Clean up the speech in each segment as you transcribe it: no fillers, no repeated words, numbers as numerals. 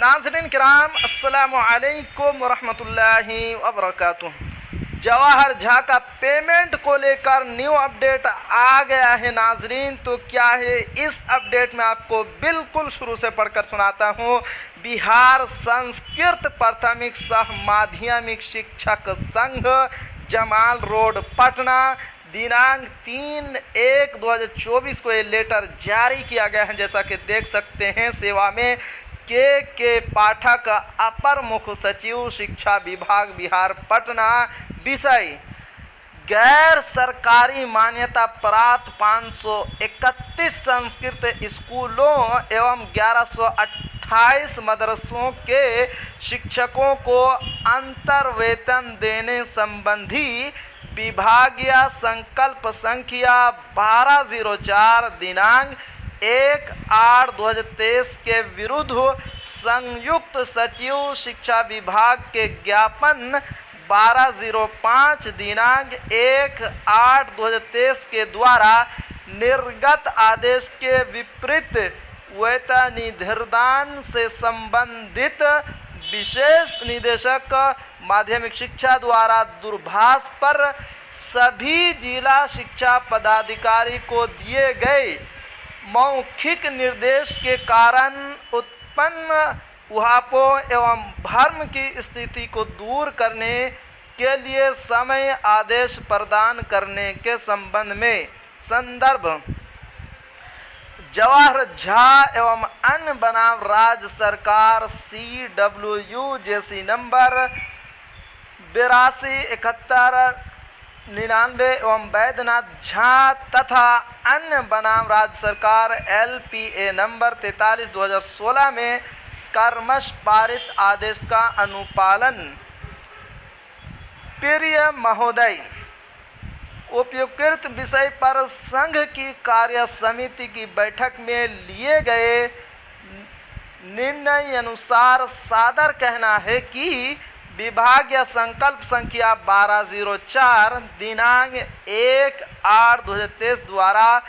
नाज़रीन किराम अस्सलामु अलैकुम वरहमतुल्लाहि वबरकातुहू। जवाहर झा का पेमेंट को लेकर न्यू अपडेट आ गया है नाजरीन। तो क्या है इस अपडेट में आपको बिल्कुल शुरू से पढ़कर सुनाता हूँ। बिहार संस्कृत प्राथमिक सह माध्यमिक शिक्षक संघ जमाल रोड पटना दिनांक 3/1/2024 को ये लेटर जारी किया गया है। जैसा कि देख सकते हैं सेवा में के पाठक अपर मुख्य सचिव शिक्षा विभाग बिहार पटना। विषय गैर सरकारी मान्यता प्राप्त 531 संस्कृत स्कूलों एवं 1128 मदरसों के शिक्षकों को अंतर वेतन देने संबंधी विभागीय संकल्प संख्या 1204 दिनांक 1/8/2023 के विरुद्ध संयुक्त सचिव शिक्षा विभाग के ज्ञापन 1205 दिनांक 1/8/2023 के द्वारा निर्गत आदेश के विपरीत वेतन निर्धारण से संबंधित विशेष निदेशक माध्यमिक शिक्षा द्वारा दूरभाष पर सभी जिला शिक्षा पदाधिकारी को दिए गए मौखिक निर्देश के कारण उत्पन्न उहापों एवं भ्रम की स्थिति को दूर करने के लिए समय आदेश प्रदान करने के संबंध में संदर्भ जवाहर झा एवं अन्य बनाम राज्य सरकार CWU नंबर 827199 एवं वैद्यनाथ झा तथा अन्य बनाम राज्य सरकार LPA नंबर 43/2016 में क्रमश पारित आदेश का अनुपालन। प्रिय महोदय, उपयुक्त विषय पर संघ की कार्य समिति की बैठक में लिए गए निर्णय अनुसार सादर कहना है कि विभागीय संकल्प संख्या 1204 दिनांक 1/8/2023 द्वारा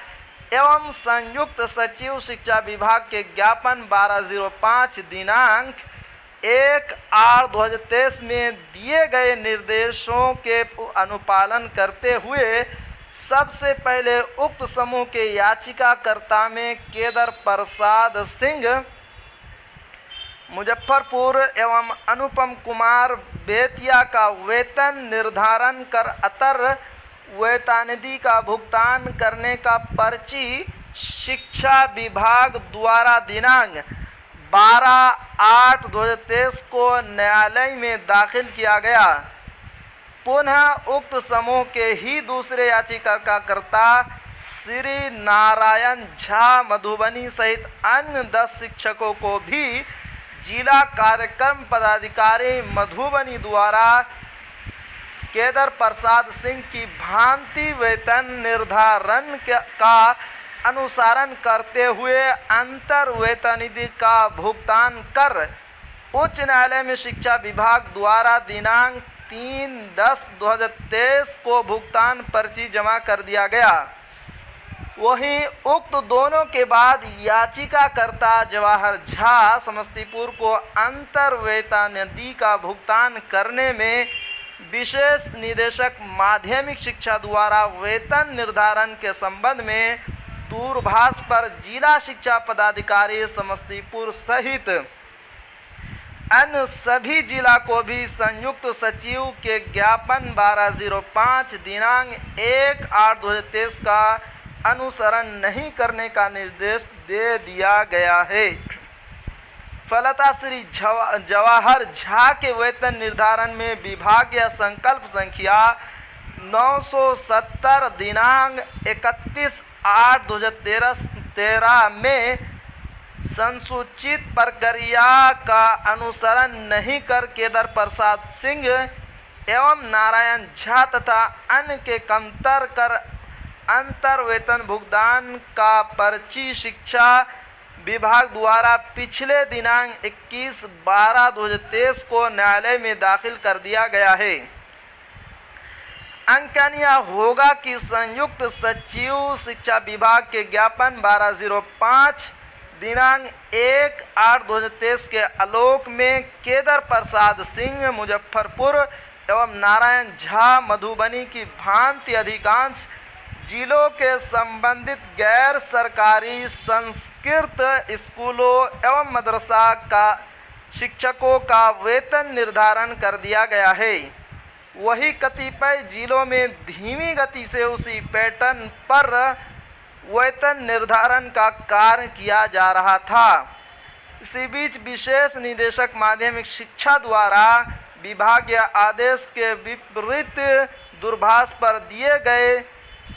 एवं संयुक्त सचिव शिक्षा विभाग के ज्ञापन 1205 दिनांक 1/8/2023 में दिए गए निर्देशों के अनुपालन करते हुए सबसे पहले उक्त समूह के याचिकाकर्ता में केदार प्रसाद सिंह मुजफ्फरपुर एवं अनुपम कुमार बेतिया का वेतन निर्धारण कर अतर वेतनिधि का भुगतान करने का पर्ची शिक्षा विभाग द्वारा दिनांक 12/8/2023 को न्यायालय में दाखिल किया गया। पुनः उक्त समूह के ही दूसरे याचिकाकर्ता श्री नारायण झा मधुबनी सहित अन्य 10 शिक्षकों को भी जिला कार्यक्रम पदाधिकारी मधुबनी द्वारा केदार प्रसाद सिंह की भांति वेतन निर्धारण का अनुसरण करते हुए अंतर वेतनिधि का भुगतान कर उच्च न्यायालय में शिक्षा विभाग द्वारा दिनांक 3/10/2023 को भुगतान पर्ची जमा कर दिया गया। वहीं उक्त दोनों के बाद याचिकाकर्ता जवाहर झा समस्तीपुर को अंतर वेतनिधि का भुगतान करने में विशेष निदेशक माध्यमिक शिक्षा द्वारा वेतन निर्धारण के संबंध में दूरभाष पर जिला शिक्षा पदाधिकारी समस्तीपुर सहित अन्य सभी जिला को भी संयुक्त सचिव के ज्ञापन 1205 दिनांक 1/8/2023 का अनुसरण नहीं करने का निर्देश दे दिया गया है। फलतः श्री जवाहर झा के वेतन निर्धारण में विभागीय संकल्प संख्या 970 दिनांक 31/8/2013 में संसूचित प्रक्रिया का अनुसरण नहीं कर केदार प्रसाद सिंह एवं नारायण झा तथा अन्य के कमतर कर अंतर वेतन भुगतान का पर्ची शिक्षा विभाग द्वारा पिछले दिनांक 21/12/2023 को न्यायालय में दाखिल कर दिया गया है। अंकनीय होगा कि संयुक्त सचिव शिक्षा विभाग के ज्ञापन 1205 दिनांक 1/8/2023 के आलोक में केदार प्रसाद सिंह मुजफ्फरपुर एवं नारायण झा मधुबनी की भांति अधिकांश जिलों के संबंधित गैर सरकारी संस्कृत स्कूलों एवं मदरसा का शिक्षकों का वेतन निर्धारण कर दिया गया है। वही कतिपय जिलों में धीमी गति से उसी पैटर्न पर वेतन निर्धारण का कार्य किया जा रहा था। इसी बीच विशेष निदेशक माध्यमिक शिक्षा द्वारा विभागीय आदेश के विपरीत दूरभाष पर दिए गए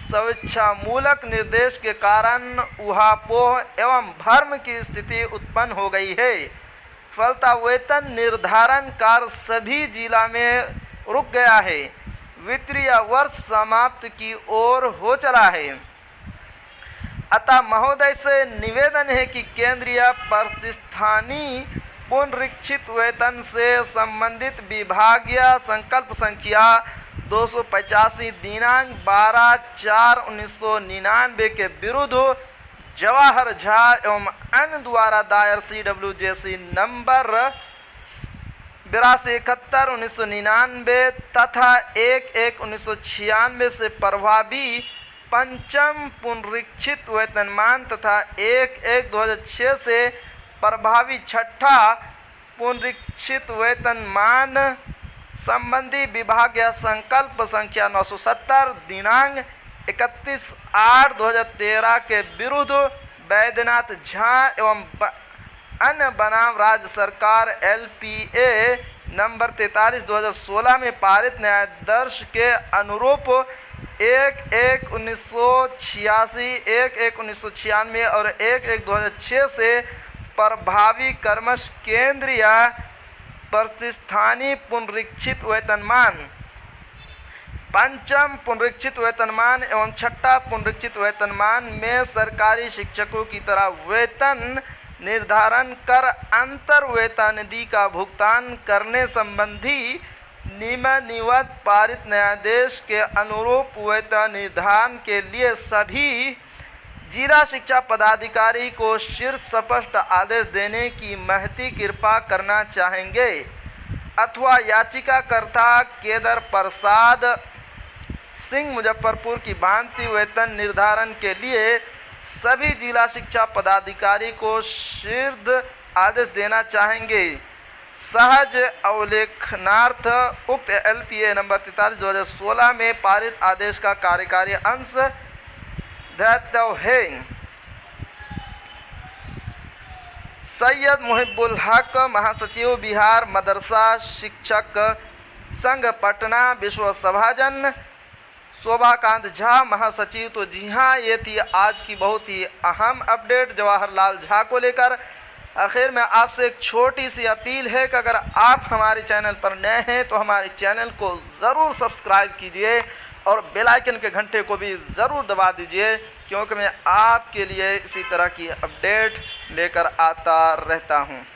स्वेच्छामूलक निर्देश के कारण ऊहापोह एवं भ्रम की स्थिति उत्पन्न हो गई है। फलतः वेतन निर्धारण कार्य सभी जिला में रुक गया है। वित्तीय वर्ष समाप्ति की ओर हो चला है। अतः महोदय से निवेदन है कि केंद्रीय प्रतिस्थानी पुनरीक्षित वेतन से संबंधित विभागीय संकल्प संख्या 285 दिनांक 12/4/1999 के विरुद्ध जवाहर झा एवं अन्य द्वारा दायर CWJC नंबर 8271/1999 तथा 1/1/1996 से प्रभावी पंचम पुनरीक्षित वेतनमान तथा 1/1/2006 से प्रभावी छठा पुनरीक्षित वेतनमान संबंधी विभागीय संकल्प संख्या 970 दिनांक 31/8/2013 के विरुद्ध बैद्यनाथ झा एवं अन्य बनाम राज्य सरकार LPA नंबर 43/2016 में पारित न्यायाधीश के अनुरूप 1/1/1986, 1/1/1996 और 1/1/2006 से प्रभावी क्रमश केंद्रीय प्रतिस्थानी पुनरीक्षित वेतनमान, पंचम पुनरीक्षित वेतनमान एवं छठा पुनरीक्षित वेतनमान में सरकारी शिक्षकों की तरह वेतन निर्धारण कर अंतर वेतनिधि का भुगतान करने संबंधी निम्नलिखित पारित न्यायादेश के अनुरूप वेतन निर्धारण के लिए सभी जिला शिक्षा पदाधिकारी को शीर्ष स्पष्ट आदेश देने की महती कृपा करना चाहेंगे अथवा याचिकाकर्ता केदार प्रसाद सिंह मुजफ्फरपुर की भांति वेतन निर्धारण के लिए सभी जिला शिक्षा पदाधिकारी को शीर्ष आदेश देना चाहेंगे। सहज अवलेखनार्थ उक्त LPA नंबर 43/2016 में पारित आदेश का कार्यकारी अंश दायित्व है। सैयद मुहिबुल हक महासचिव बिहार मदरसा शिक्षक संघ पटना विश्व सभाजन, शोभाकांत झा महासचिव। तो जी हाँ, ये थी आज की बहुत ही अहम अपडेट जवाहरलाल झा को लेकर। आखिर में आपसे एक छोटी सी अपील है कि अगर आप हमारे चैनल पर नए हैं तो हमारे चैनल को ज़रूर सब्सक्राइब कीजिए और बेल आइकन के घंटे को भी ज़रूर दबा दीजिए, क्योंकि मैं आपके लिए इसी तरह की अपडेट लेकर आता रहता हूँ।